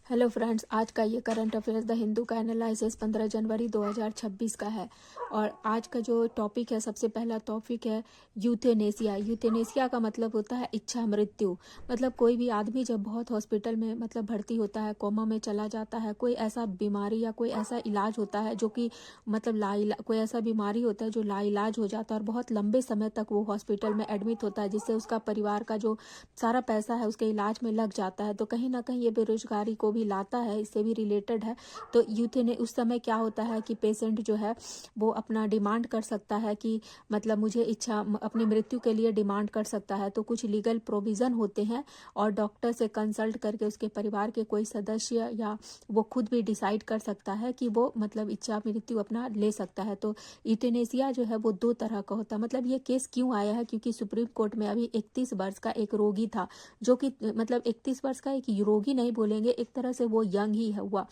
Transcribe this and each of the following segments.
Hello friends, आज का ये करंट अफेयर्स द हिंदू का एनालिसिस 15 जनवरी 2026 का है। और आज का जो टॉपिक है, सबसे पहला टॉपिक है यूथेनेसिया। यूथेनेसिया का मतलब होता है इच्छा मृत्यु। मतलब कोई भी आदमी जब बहुत हॉस्पिटल में मतलब भर्ती होता है, कोमा में चला जाता है, कोई ऐसा बीमारी या कोई ऐसा इलाज होता है जो कि मतलब कोई ऐसा बीमारी होता है जो लाइलाज हो जाता है और बहुत लंबे समय तक वो हॉस्पिटल में एडमिट होता है, जिससे उसका परिवार का जो सारा पैसा है उसके इलाज में लग जाता है। तो कहीं ना कहीं ये बेरोजगारी को भी लाता है, इससे भी रिलेटेड है। तो यूथे उस समय क्या होता है कि पेशेंट जो है वो अपना डिमांड कर सकता है कि मतलब मुझे अपनी मृत्यु के लिए डिमांड कर सकता है। तो कुछ लीगल प्रोविजन होते हैं और डॉक्टर से कंसल्ट करके उसके परिवार के कोई सदस्य या वो खुद भी डिसाइड कर सकता है कि वो मतलब इच्छा मृत्यु अपना ले सकता है। तो यूथेनेसिया जो है वो दो तरह का होता है। मतलब ये केस क्यों आया है, क्योंकि सुप्रीम कोर्ट में अभी 31 वर्ष का एक रोगी था, जो कि मतलब 31 वर्ष का एक रोगी नहीं बोलेंगे, एक तरह से वो यंग ही है हुआ।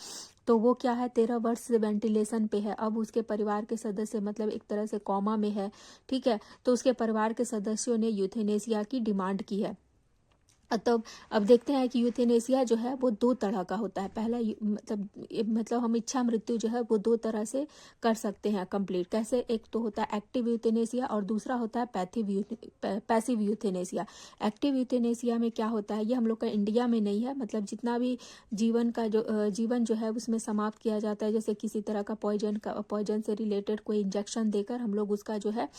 तो वो क्या है, 13 वर्ष से वेंटिलेशन पे है। अब उसके परिवार के सदस्य मतलब एक तरह से कोमा में है, ठीक है। तो उसके परिवार के सदस्यों ने यूथेनेसिया की डिमांड की है। तब अब देखते हैं कि यूथेनेसिया जो है वो दो तरह का होता है। पहला मतलब हम इच्छा मृत्यु जो है वो दो तरह से कर सकते हैं कंप्लीट। कैसे, एक तो होता है एक्टिव यूथेनेसिया और दूसरा होता है पैसिव यूथेनेसिया। एक्टिव यूथेनेसिया में क्या होता है, ये हम लोग का इंडिया में नहीं है। मतलब जितना भी जीवन जो है उसमें समाप्त किया जाता है, जैसे किसी तरह का पॉइजन से रिलेटेड कोई इंजेक्शन देकर हम लोग उसका जो है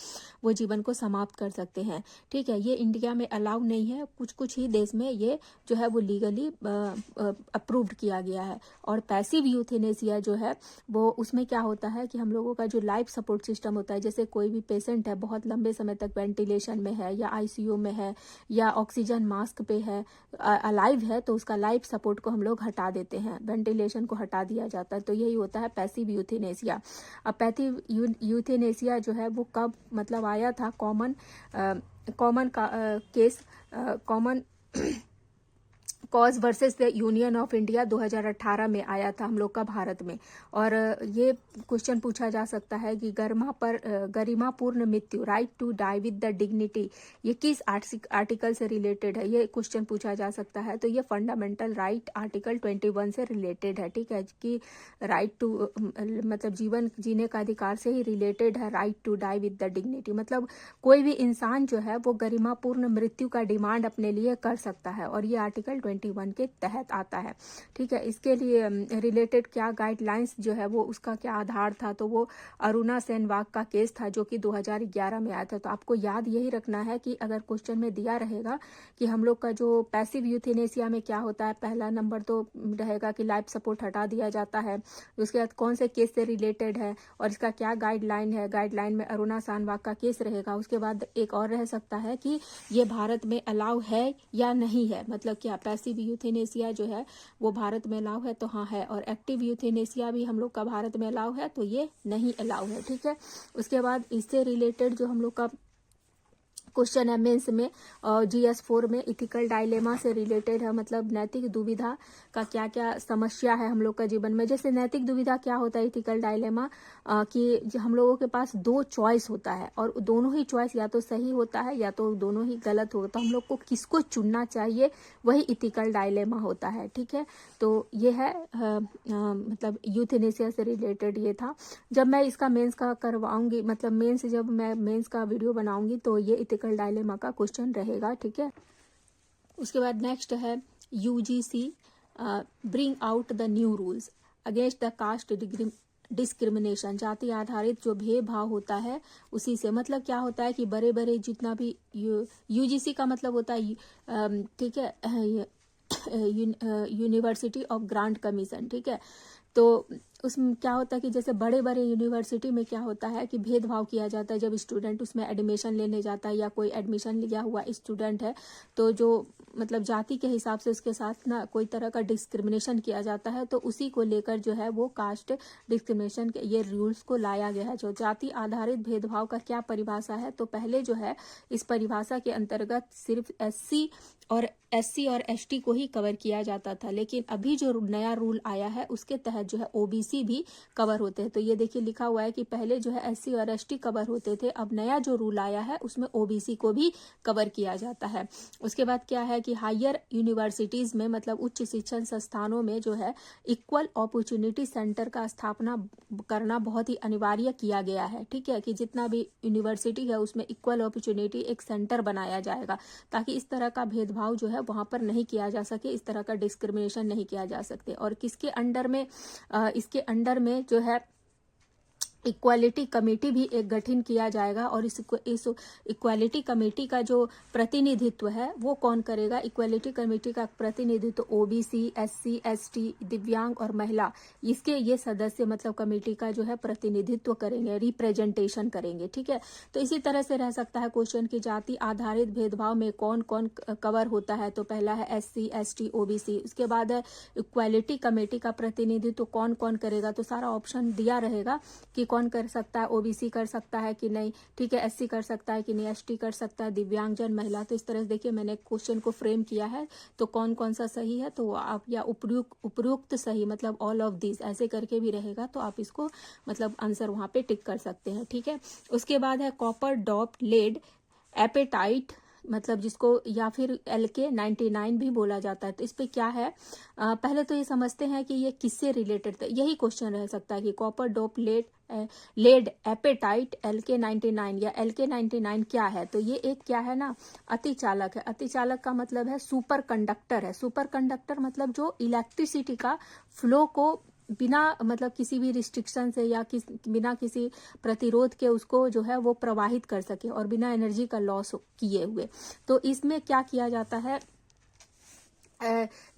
वो जीवन को समाप्त कर सकते हैं, ठीक है। ये इंडिया में अलाउ नहीं है, कुछ कुछ ही देश में ये जो है वो लीगली अप्रूव्ड किया गया है। और पैसिव यूथेनेसिया जो है वो उसमें क्या होता है कि हम लोगों का जो लाइफ सपोर्ट सिस्टम होता है, जैसे कोई भी पेशेंट है बहुत लंबे समय तक वेंटिलेशन में है या आईसीयू में है या ऑक्सीजन मास्क पे है, अलाइव है, तो उसका लाइफ सपोर्ट को हम लोग हटा देते हैं, वेंटिलेशन को हटा दिया जाता है। तो यही होता है पैसिव यूथेनेसिया। अब पैसिव यूथेनेसिया जो है वो कब मतलब आया था, कॉमन का case common cause versus the union of India 2018 में आया था हम लोग का भारत में। और ये क्वेश्चन पूछा जा सकता है कि गरिमापूर्ण मृत्यु, right to die with the dignity, ये किस आर्टिकल से रिलेटेड है, ये क्वेश्चन पूछा जा सकता है। तो ये फंडामेंटल राइट आर्टिकल 21 से रिलेटेड है, ठीक है, कि राइट टू मतलब जीवन जीने का अधिकार से ही रिलेटेड है, right to die with the dignity. मतलब कोई भी इंसान जो है वो गरिमापूर्ण मृत्यु का डिमांड अपने लिए कर सकता है और ये आर्टिकल 21 के तहत आता है, ठीक है। इसके लिए रिलेटेड क्या गाइडलाइंस जो है वो उसका क्या आधार था, तो वो अरुणा सेनवाग का केस था जो कि 2011 में आया था। तो आपको याद यही रखना है कि अगर क्वेश्चन में दिया रहेगा कि हम लोग का जो पैसिव यूथेनेसिया में क्या होता है, पहला नंबर तो रहेगा कि लाइफ सपोर्ट हटा दिया जाता है, उसके बाद कौन से केस से रिलेटेड है और इसका क्या गाइडलाइन है, गाइडलाइन में अरुणा सेनवाग का केस रहेगा। उसके बाद एक और रह सकता है कि ये भारत में अलाउ है या नहीं है, मतलब क्या पैसिव यूथेनेसिया जो है वो भारत में अलाउ है, तो हाँ है। और एक्टिव यूथेनेसिया भी हम लोग का भारत में अलाउ है, तो ये नहीं अलाउ है, ठीक है। उसके बाद इससे रिलेटेड जो हम लोग का क्वेश्चन है मेंस में और GS4 में इथिकल डायलेमा से रिलेटेड है। मतलब नैतिक दुविधा का क्या क्या समस्या है हम लोग का जीवन में। जैसे नैतिक दुविधा क्या होता है, इथिकल डायलेमा कि हम लोगों के पास दो चॉइस होता है और दोनों ही चॉइस या तो सही होता है या तो दोनों ही गलत होता है। हम लोग को किसको चुनना चाहिए, वही इथिकल डायलेमा होता है, ठीक है। तो ये है मतलब यूथेनेसिया से रिलेटेड ये था। जब मैं इसका मेंस का करवाऊंगी, मतलब जब मैं मेंस का वीडियो बनाऊंगी तो ये इथिकल डायलेमा का क्वेश्चन रहेगा, ठीक है। उसके बाद नेक्स्ट है UGC bring out the new rules against the caste discrimination. जाति आधारित जो भेदभाव होता है उसी से, मतलब क्या होता है कि बड़े बड़े जितना भी UGC का मतलब होता है ठीक है, यूनिवर्सिटी ऑफ ग्रांट कमीशन, ठीक है। तो उसमें क्या होता है कि जैसे बड़े बड़े यूनिवर्सिटी में क्या होता है कि भेदभाव किया जाता है जब स्टूडेंट उसमें एडमिशन लेने जाता है या कोई एडमिशन लिया हुआ स्टूडेंट है, तो जो मतलब जाति के हिसाब से उसके साथ ना कोई तरह का डिस्क्रिमिनेशन किया जाता है। तो उसी को लेकर जो है वो कास्ट डिस्क्रिमिनेशन के ये रूल्स को लाया गया है। जो जाति आधारित भेदभाव का क्या परिभाषा है, तो पहले जो है इस परिभाषा के अंतर्गत सिर्फ SC और ST को ही कवर किया जाता था, लेकिन अभी जो नया रूल आया है उसके तहत जो है OBC ओबीसी भी कवर होते हैं। तो ये देखिए लिखा हुआ है कि पहले जो है एससी और एसटी कवर होते थे, अब नया जो रूल आया है उसमें ओबीसी को भी कवर किया जाता है। उसके बाद क्या है कि हायर यूनिवर्सिटीज में मतलब उच्च शिक्षण संस्थानों में जो है इक्वल अपॉर्चुनिटी सेंटर का स्थापना करना बहुत ही अनिवार्य किया गया है। ठीक है, कि जितना भी यूनिवर्सिटी है उसमें इक्वल अपॉर्चुनिटी एक सेंटर बनाया जाएगा, ताकि इस तरह का भेदभाव जो है वहां पर नहीं किया जा सके, इस तरह का डिस्क्रिमिनेशन नहीं किया जा सकते। और किसके अंडर में इसके अंडर में जो है इक्वालिटी कमेटी भी एक गठन किया जाएगा। और इस इक्वालिटी कमेटी का जो प्रतिनिधित्व है वो कौन करेगा? इक्वालिटी कमेटी का प्रतिनिधित्व ओबीसी, एससी, एसटी, दिव्यांग और महिला, इसके ये सदस्य मतलब कमेटी का जो है प्रतिनिधित्व करेंगे, रिप्रेजेंटेशन करेंगे। ठीक है, तो इसी तरह से रह सकता है क्वेश्चन की जाति आधारित भेदभाव में कौन कौन कवर होता है। तो पहला है एससी, एसटी, ओबीसी। उसके बाद है इक्वालिटी कमेटी का प्रतिनिधित्व कौन कौन करेगा। तो सारा ऑप्शन दिया रहेगा कि कौन कर सकता है, ओबीसी कर सकता है कि नहीं, ठीक है, एससी कर सकता है कि नहीं, एसटी कर सकता है, दिव्यांगजन, महिला। तो इस तरह से देखिए मैंने क्वेश्चन को फ्रेम किया है। तो कौन कौन सा सही है, तो आप या उपयुक्त सही मतलब ऑल ऑफ दिस ऐसे करके भी रहेगा, तो आप इसको मतलब आंसर वहां पे टिक कर सकते हैं। ठीक है, उसके बाद है कॉपर डॉप लेड एपेटाइट मतलब जिसको या फिर LK99 भी बोला जाता है। तो इस पे क्या है, पहले तो ये समझते हैं कि ये किससे रिलेटेड था। यही क्वेश्चन रह सकता है कि copper dope lead apatite LK99 या LK99 क्या है। तो ये एक क्या है ना, अतिचालक है। अतिचालक का मतलब है सुपर कंडक्टर है। सुपर कंडक्टर मतलब जो इलेक्ट्रिसिटी का फ्लो को बिना मतलब किसी भी रिस्ट्रिक्शन से या बिना किसी प्रतिरोध के उसको जो है वो प्रवाहित कर सके और बिना एनर्जी का लॉस किए हुए। तो इसमें क्या किया जाता है,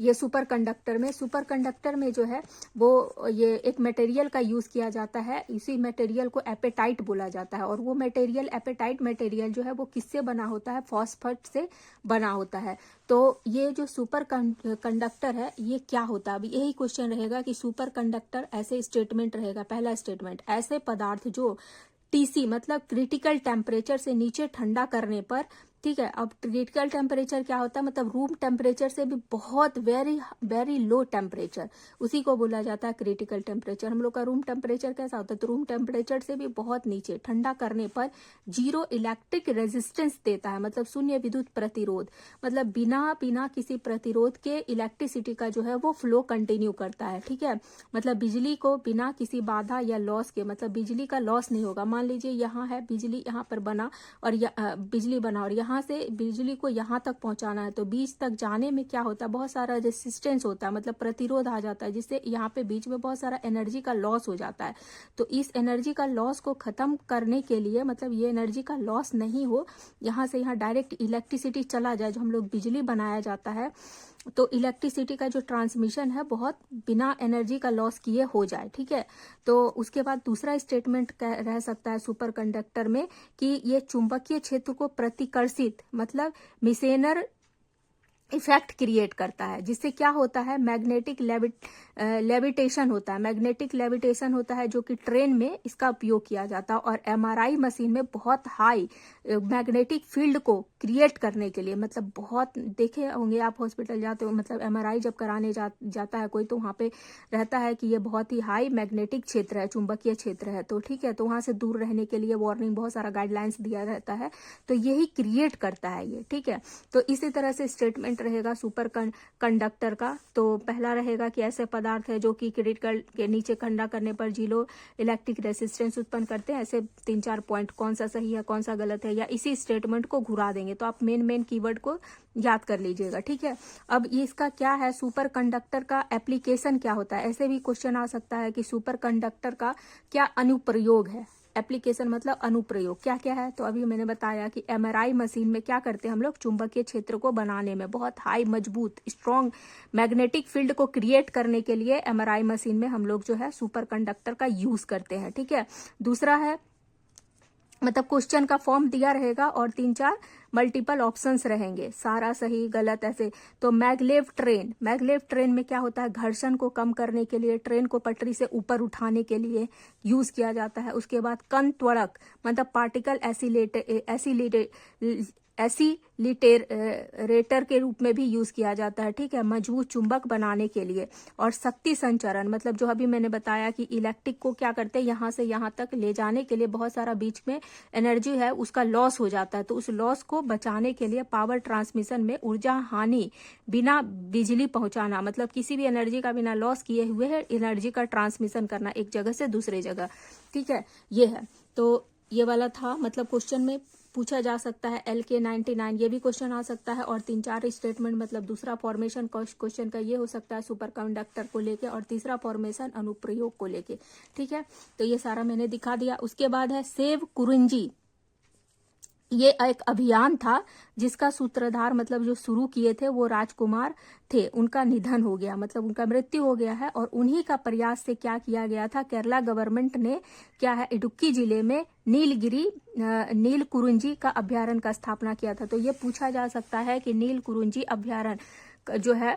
ये सुपर कंडक्टर में जो है वो ये एक मटेरियल का यूज किया जाता है। इसी मटेरियल को एपेटाइट बोला जाता है। और वो मटेरियल एपेटाइट मटेरियल जो है वो किससे बना होता है, फॉस्फेट से बना होता है। तो ये जो सुपर कंडक्टर है ये क्या होता है, अभी यही क्वेश्चन रहेगा कि सुपर कंडक्टर ऐसे स्टेटमेंट रहेगा। पहला स्टेटमेंट, ऐसे पदार्थ जो TC मतलब क्रिटिकल टेम्परेचर से नीचे ठंडा करने पर, ठीक है, अब क्रिटिकल टेम्परेचर क्या होता है, मतलब रूम टेम्परेचर से भी बहुत वेरी वेरी लो टेम्परेचर, उसी को बोला जाता है क्रिटिकल टेम्परेचर। हम लोग का रूम टेम्परेचर कैसा होता है, तो रूम टेम्परेचर से भी बहुत नीचे ठंडा करने पर 0 इलेक्ट्रिक रेजिस्टेंस देता है, मतलब शून्य विद्युत प्रतिरोध, मतलब बिना किसी प्रतिरोध के इलेक्ट्रिसिटी का जो है वो फ्लो कंटिन्यू करता है। ठीक है, मतलब बिजली को बिना किसी बाधा या लॉस के, मतलब बिजली का लॉस नहीं होगा। मान लीजिए यहाँ है बिजली, यहाँ पर बना और बिजली बना और यहाँ से बिजली को यहाँ तक पहुंचाना है, तो बीच तक जाने में क्या होता है, बहुत सारा रेसिस्टेंस होता है, मतलब प्रतिरोध आ जाता है, जिससे यहाँ पे बीच में बहुत सारा एनर्जी का लॉस हो जाता है। तो इस एनर्जी का लॉस को खत्म करने के लिए, मतलब ये एनर्जी का लॉस नहीं हो, यहाँ से यहाँ डायरेक्ट इलेक्ट्रिसिटी चला जाए, जो हम लोग बिजली बनाया जाता है, तो इलेक्ट्रिसिटी का जो ट्रांसमिशन है बहुत बिना एनर्जी का लॉस किए हो जाए। ठीक है, तो उसके बाद दूसरा स्टेटमेंट रह सकता है सुपर कंडक्टर में कि ये चुंबकीय क्षेत्र को प्रतिकर्षित मतलब मिसेनर इफेक्ट क्रिएट करता है, जिससे क्या होता है, मैग्नेटिक लेविटेशन होता है। मैग्नेटिक लेविटेशन होता है जो कि ट्रेन में इसका उपयोग किया जाता है। और MRI मशीन में बहुत हाई मैग्नेटिक फील्ड को क्रिएट करने के लिए, मतलब बहुत देखे होंगे आप हॉस्पिटल जाते हो, मतलब MRI जब कराने जाता है कोई, तो वहाँ पे रहता है कि ये बहुत ही हाई मैग्नेटिक क्षेत्र है, चुंबकीय क्षेत्र है। तो ठीक है, तो वहाँ से दूर रहने के लिए वार्निंग, बहुत सारा गाइडलाइंस दिया रहता है, तो यही क्रिएट करता है ये। ठीक है, तो इसी तरह से स्टेटमेंट रहेगा सुपर कंडक्टर का। तो पहला रहेगा कि ऐसे पदार्थ है जो कि क्रिटिकल के नीचे ठंडा करने पर 0 इलेक्ट्रिक रेजिस्टेंस उत्पन्न करते हैं। ऐसे 3-4 पॉइंट, कौन सा सही है कौन सा गलत है, या इसी स्टेटमेंट को घुरा देंगे। तो आप मेन कीवर्ड को याद कर लीजिएगा। ठीक है, अब ये इसका क्या है, सुपर कंडक्टर का एप्लीकेशन क्या होता है। ऐसे भी क्वेश्चन आ सकता है कि सुपर कंडक्टर का क्या अनुप्रयोग है। एप्लीकेशन मतलब अनुप्रयोग क्या क्या है, तो अभी मैंने बताया कि MRI मशीन में क्या करते हैं हम लोग, चुंबकीय क्षेत्र को बनाने में, बहुत हाई मजबूत स्ट्रॉन्ग मैग्नेटिक फील्ड को क्रिएट करने के लिए MRI मशीन में हम लोग जो है सुपर कंडक्टर का यूज करते हैं। ठीक है, दूसरा है मतलब क्वेश्चन का फॉर्म दिया रहेगा और 3-4 मल्टीपल ऑप्शंस रहेंगे, सारा सही गलत ऐसे। तो मैगलेव ट्रेन में क्या होता है, घर्षण को कम करने के लिए, ट्रेन को पटरी से ऊपर उठाने के लिए यूज किया जाता है। उसके बाद कण त्वरक मतलब पार्टिकल एसिलिटेटर के रूप में भी यूज किया जाता है, ठीक है, मजबूत चुंबक बनाने के लिए। और शक्ति संचरण मतलब जो अभी मैंने बताया कि इलेक्ट्रिक को क्या करते हैं, यहाँ से यहाँ तक ले जाने के लिए बहुत सारा बीच में एनर्जी है उसका लॉस हो जाता है, तो उस लॉस को बचाने के लिए पावर ट्रांसमिशन में ऊर्जा हानि बिना बिजली पहुंचाना, मतलब किसी भी एनर्जी का बिना लॉस किए हुए है एनर्जी का ट्रांसमिशन करना एक जगह से दूसरे जगह, ठीक है, ये है। तो ये वाला था, मतलब क्वेश्चन में पूछा जा सकता है। LK99 ये भी क्वेश्चन आ सकता है। और 3-4 स्टेटमेंट, मतलब दूसरा फॉर्मेशन क्वेश्चन का ये हो सकता है सुपर कंडक्टर को लेके, और तीसरा फॉर्मेशन अनुप्रयोग को लेके, ठीक है। तो ये सारा मैंने दिखा दिया। उसके बाद है सेव कुरुंजी, ये एक अभियान था जिसका सूत्रधार मतलब जो शुरू किए थे वो राजकुमार थे, उनका निधन हो गया, मतलब उनका मृत्यु हो गया है। और उन्हीं का प्रयास से क्या किया गया था, केरला गवर्नमेंट ने क्या है इडुक्की जिले में नील कुरुंजी का अभ्यारण्य का स्थापना किया था। तो ये पूछा जा सकता है कि नील कुरुंजी अभ्यारण्य जो है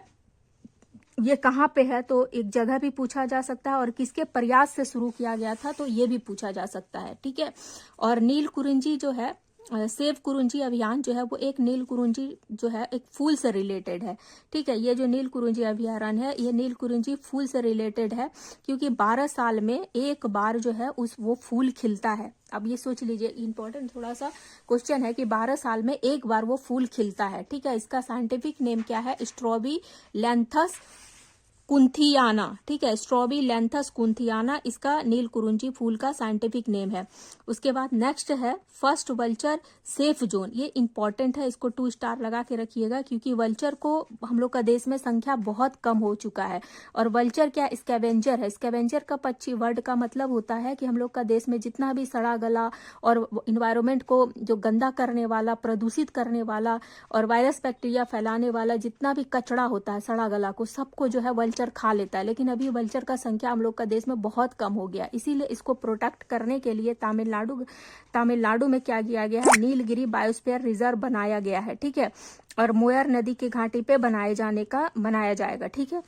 ये कहाँ पे है, तो एक जगह भी पूछा जा सकता है। और किसके प्रयास से शुरू किया गया था, तो ये भी पूछा जा सकता है, ठीक है। और नील कुरुंजी जो है सेव कुरुंजी अभियान जो है वो एक नील कुरुंजी जो है एक फूल से रिलेटेड है, ठीक है। ये जो नील कुरुंजी अभ्यारण्य है ये नील कुरुंजी फूल से रिलेटेड है, क्योंकि 12 साल में एक बार जो है वो फूल खिलता है। अब ये सोच लीजिए, इंपॉर्टेंट थोड़ा सा क्वेश्चन है कि 12 साल में एक बार वो फूल खिलता है, ठीक है। इसका साइंटिफिक नेम क्या है, स्ट्रॉबिलैंथस कुंथियाना, ठीक है, स्ट्रॉबिलैंथस कुंथियाना इसका नील कुरुंजी फूल का साइंटिफिक नेम है। उसके बाद नेक्स्ट है फर्स्ट वल्चर सेफ जोन, ये इंपॉर्टेंट है, इसको 2 स्टार लगा के रखिएगा, क्योंकि वल्चर को हम लोग का देश में संख्या बहुत कम हो चुका है। और वल्चर क्या स्कैवेंजर है, स्कैवेंजर का पक्षी वर्ड का मतलब होता है कि हम लोग का देश में जितना भी सड़ा गला और इन्वायरमेंट को जो गंदा करने वाला, प्रदूषित करने वाला और वायरस बैक्टीरिया फैलाने वाला जितना भी कचरा होता है सड़ा गला को, सबको जो है वल्चर खा लेता है। लेकिन अभी वल्चर का संख्या हम लोग का देश में बहुत कम हो गया, इसीलिए इसको प्रोटेक्ट करने के लिए तमिलनाडु में क्या किया गया है, नीलगिरी बायोस्फीयर रिजर्व बनाया गया है, ठीक है। और मोयर नदी की घाटी पे बनाया जाएगा, ठीक है।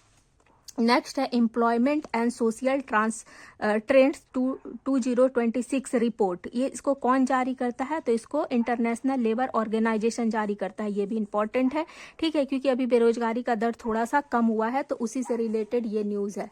नेक्स्ट है employment and social trends 2026 report, ये इसको कौन जारी करता है, तो इसको इंटरनेशनल लेबर ऑर्गेनाइजेशन जारी करता है। ये भी इंपॉर्टेंट है, ठीक है, क्योंकि अभी बेरोजगारी का दर थोड़ा सा कम हुआ है, तो उसी से रिलेटेड ये न्यूज है।